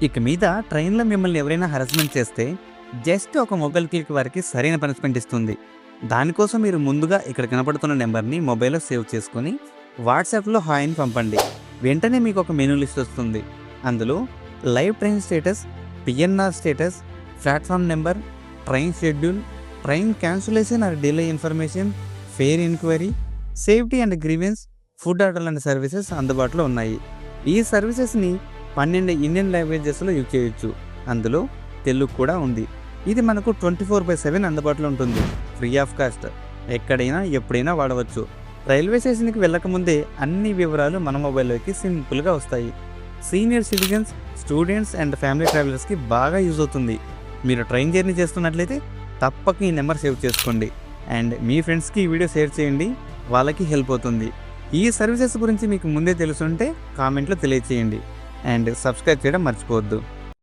ఇక మీద ట్రైన్‌లో మిమ్మల్ని ఎవరైనా హరాస్మెంట్ చేస్తే, జస్ట్ ఒక మొబైల్ క్లిక్ వారికి సరైన పనిష్మెంట్ ఇస్తుంది. దానికోసం మీరు ముందుగా ఇక్కడ కనపడుతున్న నంబర్‌ని మొబైల్‌లో సేవ్ చేసుకొని, వాట్సాప్‌లో హాయ్ అని పంపండి. వెంటనే మీకు ఒక మెనూ లిస్ట్ వస్తుంది. అందులో live train status, PNR status, platform number, train schedule, train cancellation or delay information, fare enquiry, safety and grievance, food order and services అందుబాటులో ఉన్నాయి. ఈ సర్వీసెస్‌ని 12 ఇండియన్ లాంగ్వేజెస్‌లో యూజ్ చేయొచ్చు. అందులో తెలుగు కూడా ఉంది. ఇది మనకు 24/7 అందుబాటులో ఉంటుంది. Free of cost. ఎక్కడైనా ఎప్పుడైనా వాడవచ్చు. రైల్వే స్టేషన్‌కి వెళ్ళకముందే అన్ని వివరాలు మన మొబైల్‌లోకి సింపుల్‌గా వస్తాయి. Senior citizens, students and family ట్రావెలర్స్‌కి బాగా యూజ్ అవుతుంది. మీరు ట్రైన్ జర్నీ చేస్తున్నట్లయితే తప్పక ఈ నెంబర్ సేవ్ చేసుకోండి. అండ్ మీ ఫ్రెండ్స్‌కి ఈ వీడియో షేర్ చేయండి. వాళ్ళకి హెల్ప్ అవుతుంది. ఈ సర్వీసెస్ గురించి మీకు ముందే తెలుసుంటే కామెంట్లో తెలియచేయండి. అండ్ సబ్స్క్రైబ్ చేయడం మర్చిపోవద్దు.